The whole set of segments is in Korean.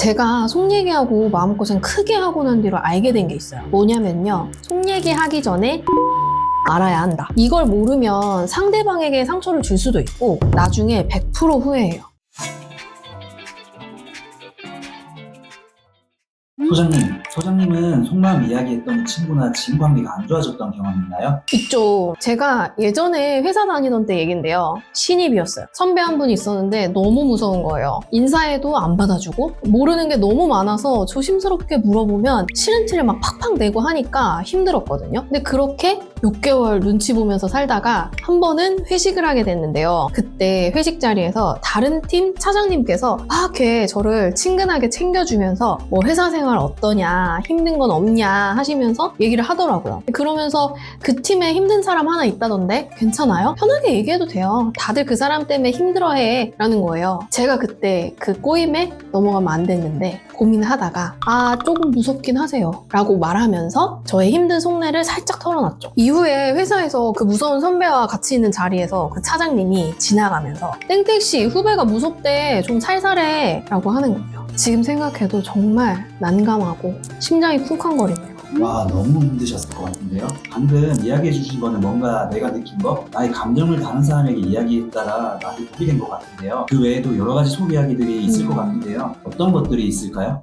제가 속 얘기하고 마음고생 크게 하고 난 뒤로 알게 된 게 있어요. 뭐냐면요. 속 얘기하기 전에 알아야 한다. 이걸 모르면 상대방에게 상처를 줄 수도 있고 나중에 100% 후회해요. 소장님은 속마음 이야기했던 친구나 지인 관계가 안 좋아졌던 경험 있나요? 있죠. 제가 예전에 회사 다니던 때 얘긴데요. 신입이었어요. 선배 한 분이 있었는데 너무 무서운 거예요. 인사해도 안 받아주고 모르는 게 너무 많아서 조심스럽게 물어보면 싫은 티를 막 팍팍 내고 하니까 힘들었거든요. 근데 그렇게 몇 개월 눈치 보면서 살다가 한 번은 회식을 하게 됐는데요. 그때 회식 자리에서 다른 팀 차장님께서 걔 저를 친근하게 챙겨주면서 뭐 회사 생활 어떠냐, 힘든 건 없냐 하시면서 얘기를 하더라고요. 그러면서 그 팀에 힘든 사람 하나 있다던데 괜찮아요? 편하게 얘기해도 돼요. 다들 그 사람 때문에 힘들어해 라는 거예요. 제가 그때 그 꼬임에 넘어가면 안 됐는데 고민하다가 조금 무섭긴 하세요 라고 말하면서 저의 힘든 속내를 살짝 털어놨죠. 이후에 회사에서 그 무서운 선배와 같이 있는 자리에서 그 차장님이 지나가면서 땡땡씨 후배가 무섭대 좀 살살해 라고 하는 거예요. 지금 생각해도 정말 난감하고 심장이 쿵쾅거리네요. 와, 너무 힘드셨을 것 같은데요. 방금 이야기해 주신 거는 뭔가 내가 느낀 거, 나의 감정을 다른 사람에게 이야기했다가 나한테 독이 된 것 같은데요. 그 외에도 여러 가지 속 이야기들이 있을 것 같은데요. 어떤 것들이 있을까요?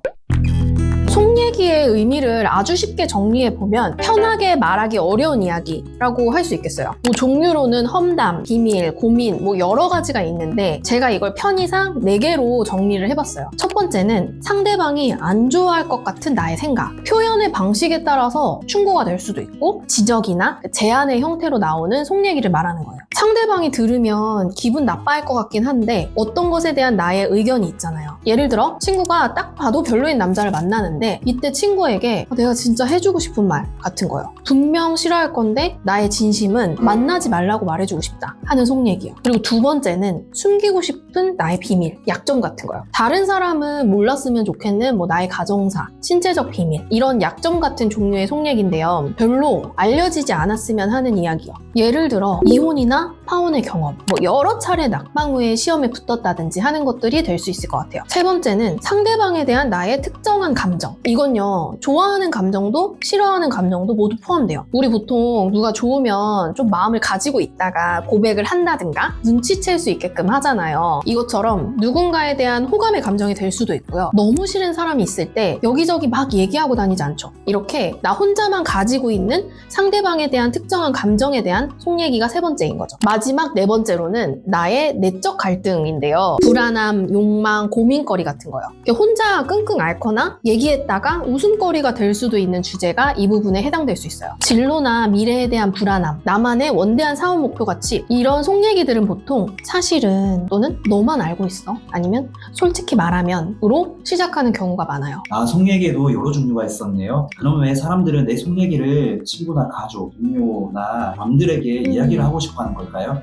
속 얘기의 의미를 아주 쉽게 정리해보면 편하게 말하기 어려운 이야기라고 할 수 있겠어요. 뭐 종류로는 험담, 비밀, 고민 여러 가지가 있는데 제가 이걸 편의상 4개로 정리를 해봤어요. 첫 번째는 상대방이 안 좋아할 것 같은 나의 생각. 표현의 방식에 따라서 충고가 될 수도 있고 지적이나 제안의 형태로 나오는 속 얘기를 말하는 거예요. 상대방이 들으면 기분 나빠할 것 같긴 한데 어떤 것에 대한 나의 의견이 있잖아요. 예를 들어 친구가 딱 봐도 별로인 남자를 만나는데 이때 친구에게 내가 진짜 해주고 싶은 말 같은 거예요. 분명 싫어할 건데 나의 진심은 만나지 말라고 말해주고 싶다 하는 속 얘기예요. 그리고 두 번째는 숨기고 싶은 나의 비밀, 약점 같은 거예요. 다른 사람은 몰랐으면 좋겠는 나의 가정사, 신체적 비밀 이런 약점 같은 종류의 속 얘기인데요. 별로 알려지지 않았으면 하는 이야기요. 예를 들어 이혼이나 파혼의 경험, 여러 차례 낙방 후에 시험에 붙었다든지 하는 것들이 될 수 있을 것 같아요. 세 번째는 상대방에 대한 나의 특정한 감정. 이건요, 좋아하는 감정도 싫어하는 감정도 모두 포함돼요. 우리 보통 누가 좋으면 좀 마음을 가지고 있다가 고백을 한다든가 눈치챌 수 있게끔 하잖아요. 이것처럼 누군가에 대한 호감의 감정이 될 수도 있고요. 너무 싫은 사람이 있을 때 여기저기 막 얘기하고 다니지 않죠. 이렇게 나 혼자만 가지고 있는 상대방에 대한 특정한 감정에 대한 속 얘기가 세 번째인 거죠. 마지막 네 번째로는 나의 내적 갈등인데요. 불안함, 욕망, 고민거리 같은 거요. 혼자 끙끙 앓거나 얘기했다가 웃음거리가 될 수도 있는 주제가 이 부분에 해당될 수 있어요. 진로나 미래에 대한 불안함, 나만의 원대한 사업 목표 같이 이런 속 얘기들은 보통 사실은 또는 너만 알고 있어 아니면 솔직히 말하면으로 시작하는 경우가 많아요. 속 얘기에도 여러 종류가 있었네요. 그럼 왜 사람들은 내 속 얘기를 친구나 가족, 동료나 남들에게 이야기를 하고 싶어 하는 걸까요?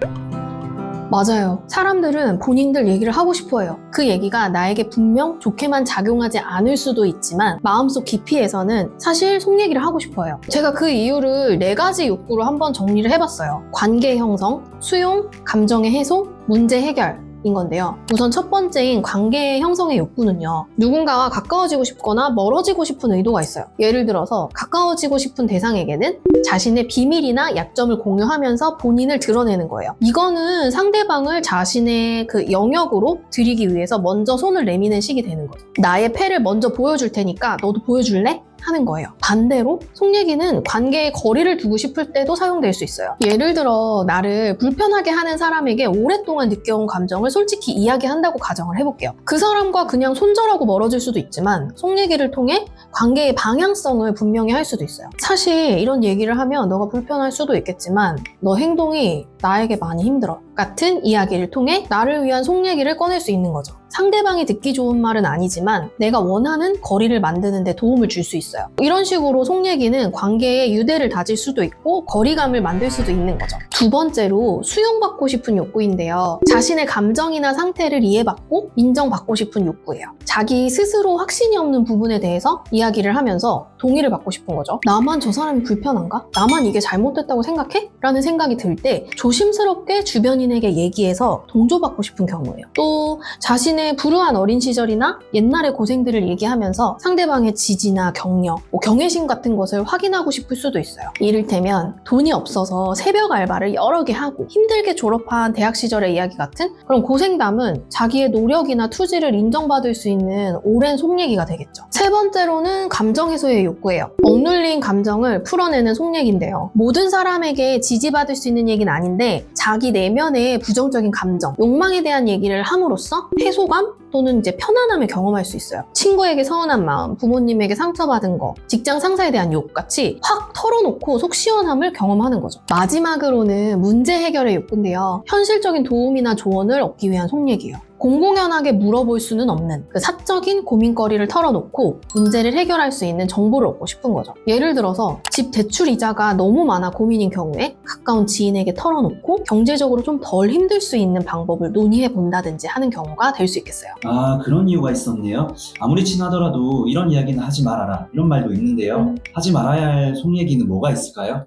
맞아요. 사람들은 본인들 얘기를 하고 싶어 해요. 그 얘기가 나에게 분명 좋게만 작용하지 않을 수도 있지만 마음속 깊이에서는 사실 속 얘기를 하고 싶어 해요. 제가 그 이유를 4가지 욕구로 한번 정리를 해봤어요. 관계 형성, 수용, 감정의 해소, 문제 해결 인 건데요. 우선 첫 번째인 관계 형성의 욕구는요. 누군가와 가까워지고 싶거나 멀어지고 싶은 의도가 있어요. 예를 들어서 가까워지고 싶은 대상에게는 자신의 비밀이나 약점을 공유하면서 본인을 드러내는 거예요. 이거는 상대방을 자신의 그 영역으로 들이기 위해서 먼저 손을 내미는 식이 되는 거죠. 나의 패를 먼저 보여줄 테니까 너도 보여줄래? 하는 거예요. 반대로 속 얘기는 관계에 거리를 두고 싶을 때도 사용될 수 있어요. 예를 들어 나를 불편하게 하는 사람에게 오랫동안 느껴온 감정을 솔직히 이야기한다고 가정을 해볼게요. 그 사람과 그냥 손절하고 멀어질 수도 있지만 속 얘기를 통해 관계의 방향성을 분명히 할 수도 있어요. 사실 이런 얘기를 하면 너가 불편할 수도 있겠지만 너 행동이 나에게 많이 힘들어 같은 이야기를 통해 나를 위한 속 얘기를 꺼낼 수 있는 거죠. 상대방이 듣기 좋은 말은 아니지만 내가 원하는 거리를 만드는 데 도움을 줄 수 있어요. 이런 식으로 속 얘기는 관계의 유대를 다질 수도 있고 거리감을 만들 수도 있는 거죠. 두 번째로 수용받고 싶은 욕구인데요. 자신의 감정이나 상태를 이해받고 인정받고 싶은 욕구예요. 자기 스스로 확신이 없는 부분에 대해서 이야기를 하면서 동의를 받고 싶은 거죠. 나만 저 사람이 불편한가? 나만 이게 잘못됐다고 생각해? 라는 생각이 들 때 조심스럽게 주변인에게 얘기해서 동조받고 싶은 경우예요. 또 자신의 불우한 어린 시절이나 옛날의 고생들을 얘기하면서 상대방의 지지나 격려, 경외심 같은 것을 확인하고 싶을 수도 있어요. 이를테면 돈이 없어서 새벽 알바를 여러 개 하고 힘들게 졸업한 대학 시절의 이야기 같은 그런 고생담은 자기의 노력이나 투지를 인정받을 수 있는 오랜 속 얘기가 되겠죠. 세 번째로는 감정 해소의 욕구예요. 억눌린 감정을 풀어내는 속 얘기인데요. 모든 사람에게 지지받을 수 있는 얘기는 아닌데 자기 내면의 부정적인 감정, 욕망에 대한 얘기를 함으로써 해소감 또는 이제 편안함을 경험할 수 있어요. 친구에게 서운한 마음, 부모님에게 상처받은 거, 직장 상사에 대한 욕같이 확 털어놓고 속 시원함을 경험하는 거죠. 마지막으로는 문제 해결의 욕구인데요. 현실적인 도움이나 조언을 얻기 위한 속 얘기예요. 공공연하게 물어볼 수는 없는 그 사적인 고민거리를 털어놓고 문제를 해결할 수 있는 정보를 얻고 싶은 거죠. 예를 들어서 집 대출 이자가 너무 많아 고민인 경우에 가까운 지인에게 털어놓고 경제적으로 좀 덜 힘들 수 있는 방법을 논의해 본다든지 하는 경우가 될 수 있겠어요. 아, 그런 이유가 있었네요. 아무리 친하더라도 이런 이야기는 하지 말아라, 이런 말도 있는데요. 하지 말아야 할 속 얘기는 뭐가 있을까요?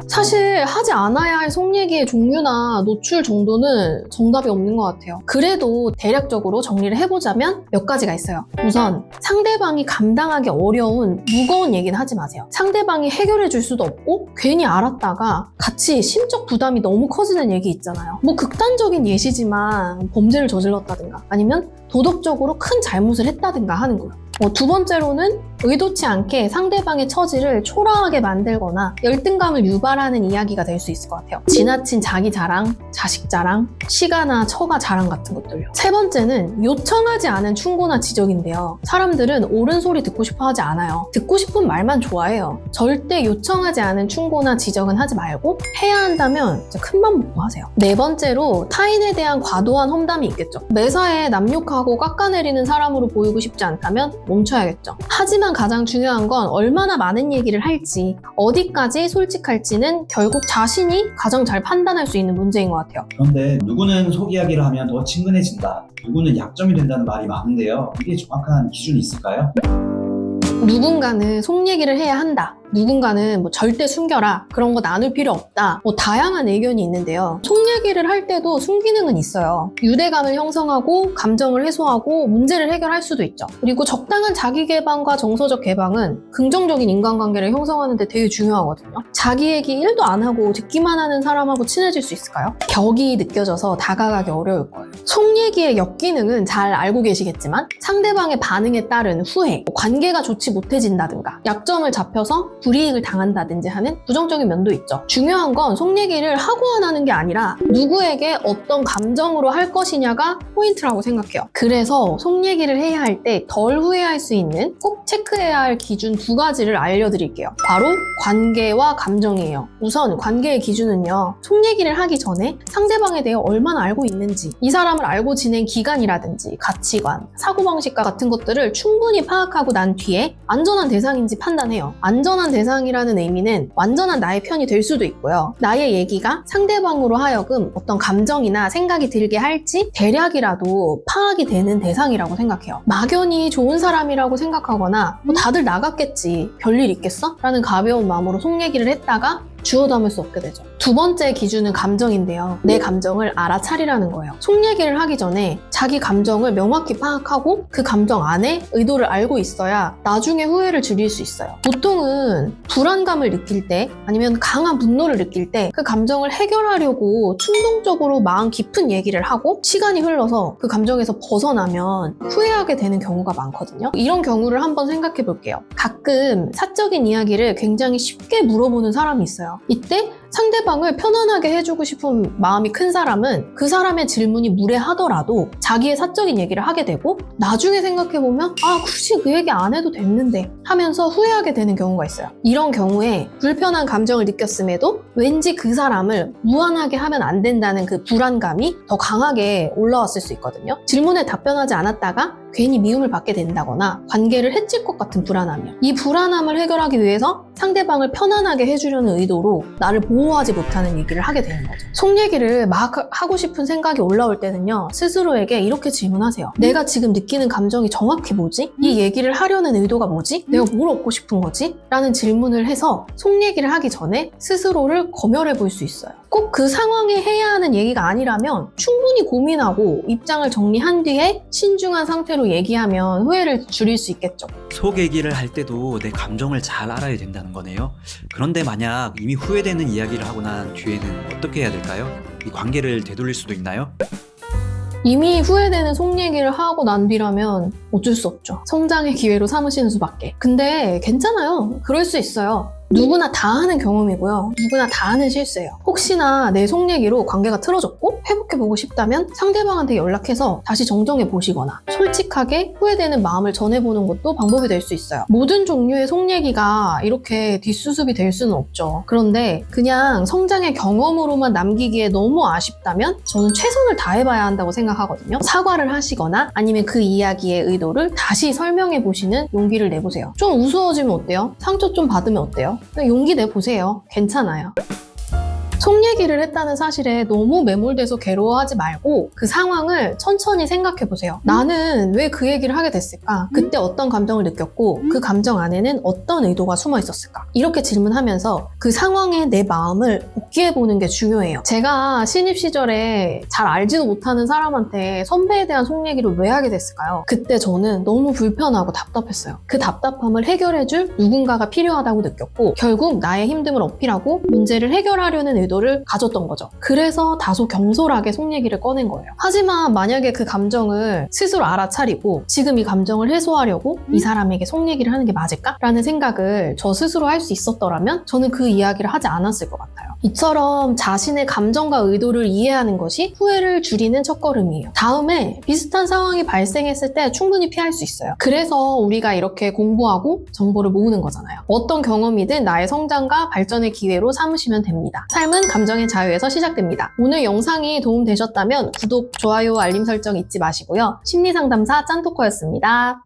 사실 하지 않아야 할 속 얘기의 종류나 노출 정도는 정답이 없는 것 같아요. 그래도 대략적으로 정리를 해보자면 몇 가지가 있어요. 우선 상대방이 감당하기 어려운 무거운 얘기는 하지 마세요. 상대방이 해결해 줄 수도 없고 괜히 알았다가 같이 심적 부담이 너무 커지는 얘기 있잖아요. 뭐 극단적인 예시지만 범죄를 저질렀다든가 아니면 도덕적으로 큰 잘못을 했다든가 하는 거예요. 두 번째로는 의도치 않게 상대방의 처지를 초라하게 만들거나 열등감을 유발하는 이야기가 될 수 있을 것 같아요. 지나친 자기 자랑, 자식 자랑, 시가나 처가 자랑 같은 것들요. 세 번째는 요청하지 않은 충고나 지적인데요. 사람들은 옳은 소리 듣고 싶어 하지 않아요. 듣고 싶은 말만 좋아해요. 절대 요청하지 않은 충고나 지적은 하지 말고 해야 한다면 큰맘 먹고 하세요. 네 번째로 타인에 대한 과도한 험담이 있겠죠. 매사에 남욕하고 깎아내리는 사람으로 보이고 싶지 않다면 멈춰야겠죠. 하지만 가장 중요한 건 얼마나 많은 얘기를 할지, 어디까지 솔직할지는 결국 자신이 가장 잘 판단할 수 있는 문제인 것 같아요. 그런데 누구는 속 이야기를 하면 더 친근해진다, 누구는 약점이 된다는 말이 많은데요. 이게 정확한 기준이 있을까요? 누군가는 속 얘기를 해야 한다. 누군가는 절대 숨겨라. 그런 거 나눌 필요 없다. 다양한 의견이 있는데요. 속 얘기를 할 때도 순기능은 있어요. 유대감을 형성하고 감정을 해소하고 문제를 해결할 수도 있죠. 그리고 적당한 자기 개방과 정서적 개방은 긍정적인 인간관계를 형성하는 데 되게 중요하거든요. 자기 얘기 1도 안 하고 듣기만 하는 사람하고 친해질 수 있을까요? 벽이 느껴져서 다가가기 어려울 거예요. 속 얘기의 역기능은 잘 알고 계시겠지만 상대방의 반응에 따른 후회, 관계가 좋지 못해진다든가 약점을 잡혀서 불이익을 당한다든지 하는 부정적인 면도 있죠. 중요한 건 속 얘기를 하고 안 하는 게 아니라 누구에게 어떤 감정으로 할 것이냐가 포인트라고 생각해요. 그래서 속 얘기를 해야 할 때 덜 후회할 수 있는 꼭 체크해야 할 기준 2가지를 알려드릴게요. 바로 관계와 감정이에요. 우선 관계의 기준은요. 속 얘기를 하기 전에 상대방에 대해 얼마나 알고 있는지, 이 사람을 알고 지낸 기간이라든지 가치관, 사고방식과 같은 것들을 충분히 파악하고 난 뒤에 안전한 대상인지 판단해요. 안전한 대상이라는 의미는 완전한 나의 편이 될 수도 있고요. 나의 얘기가 상대방으로 하여금 어떤 감정이나 생각이 들게 할지 대략이라도 파악이 되는 대상이라고 생각해요. 막연히 좋은 사람이라고 생각하거나 다들 나갔겠지, 별일 있겠어? 라는 가벼운 마음으로 속 얘기를 했다가 주워 담을 수 없게 되죠. 두 번째 기준은 감정인데요. 내 감정을 알아차리라는 거예요. 속 얘기를 하기 전에 자기 감정을 명확히 파악하고 그 감정 안에 의도를 알고 있어야 나중에 후회를 줄일 수 있어요. 보통은 불안감을 느낄 때 아니면 강한 분노를 느낄 때 그 감정을 해결하려고 충동적으로 마음 깊은 얘기를 하고 시간이 흘러서 그 감정에서 벗어나면 후회하게 되는 경우가 많거든요. 이런 경우를 한번 생각해 볼게요. 가끔 사적인 이야기를 굉장히 쉽게 물어보는 사람이 있어요. 이때 상대방을 편안하게 해주고 싶은 마음이 큰 사람은 그 사람의 질문이 무례하더라도 자기의 사적인 얘기를 하게 되고 나중에 생각해보면 굳이 그 얘기 안 해도 됐는데 하면서 후회하게 되는 경우가 있어요. 이런 경우에 불편한 감정을 느꼈음에도 왠지 그 사람을 무안하게 하면 안 된다는 그 불안감이 더 강하게 올라왔을 수 있거든요. 질문에 답변하지 않았다가 괜히 미움을 받게 된다거나 관계를 해칠 것 같은 불안함이요. 이 불안함을 해결하기 위해서 상대방을 편안하게 해주려는 의도로 나를 보호하지 못하는 얘기를 하게 되는 거죠. 속 얘기를 막 하고 싶은 생각이 올라올 때는요. 스스로에게 이렇게 질문하세요. 내가 지금 느끼는 감정이 정확히 뭐지? 이 얘기를 하려는 의도가 뭐지? 내가 뭘 얻고 싶은 거지? 라는 질문을 해서 속 얘기를 하기 전에 스스로를 검열해 볼 수 있어요. 꼭 그 상황에 해야 하는 얘기가 아니라면 충분히 고민하고 입장을 정리한 뒤에 신중한 상태로 얘기하면 후회를 줄일 수 있겠죠. 속 얘기를 할 때도 내 감정을 잘 알아야 된다는 거네요. 그런데 만약 이미 후회되는 이야기를 하고 난 뒤에는 어떻게 해야 될까요? 이 관계를 되돌릴 수도 있나요? 이미 후회되는 속 얘기를 하고 난 뒤라면 어쩔 수 없죠. 성장의 기회로 삼으시는 수밖에. 근데 괜찮아요. 그럴 수 있어요. 누구나 다 하는 경험이고요. 누구나 다 하는 실수예요. 혹시나 내 속 얘기로 관계가 틀어졌고 회복해보고 싶다면 상대방한테 연락해서 다시 정정해 보시거나 솔직하게 후회되는 마음을 전해보는 것도 방법이 될 수 있어요. 모든 종류의 속 얘기가 이렇게 뒷수습이 될 수는 없죠. 그런데 그냥 성장의 경험으로만 남기기에 너무 아쉽다면 저는 최선을 다해봐야 한다고 생각하거든요. 사과를 하시거나 아니면 그 이야기의 의도를 다시 설명해 보시는 용기를 내보세요. 좀 우스워지면 어때요? 상처 좀 받으면 어때요? 용기 내보세요. 괜찮아요. 속 얘기를 했다는 사실에 너무 매몰돼서 괴로워하지 말고 그 상황을 천천히 생각해보세요. 나는 왜 그 얘기를 하게 됐을까? 그때 어떤 감정을 느꼈고 그 감정 안에는 어떤 의도가 숨어 있었을까? 이렇게 질문하면서 그 상황에 내 마음을 복귀해보는 게 중요해요. 제가 신입 시절에 잘 알지도 못하는 사람한테 선배에 대한 속 얘기를 왜 하게 됐을까요? 그때 저는 너무 불편하고 답답했어요. 그 답답함을 해결해줄 누군가가 필요하다고 느꼈고 결국 나의 힘듦을 어필하고 문제를 해결하려는 의도를 가졌던 거죠. 그래서 다소 경솔하게 속 얘기를 꺼낸 거예요. 하지만 만약에 그 감정을 스스로 알아차리고 지금 이 감정을 해소하려고 이 사람에게 속 얘기를 하는 게 맞을까? 라는 생각을 저 스스로 할 수 있었더라면 저는 그 이야기를 하지 않았을 것 같아요. 이처럼 자신의 감정과 의도를 이해하는 것이 후회를 줄이는 첫걸음이에요. 다음에 비슷한 상황이 발생했을 때 충분히 피할 수 있어요. 그래서 우리가 이렇게 공부하고 정보를 모으는 거잖아요. 어떤 경험이든 나의 성장과 발전의 기회로 삼으시면 됩니다. 삶은 감정의 자유에서 시작됩니다. 오늘 영상이 도움되셨다면 구독, 좋아요, 알림 설정 잊지 마시고요. 심리상담사 짠토커였습니다.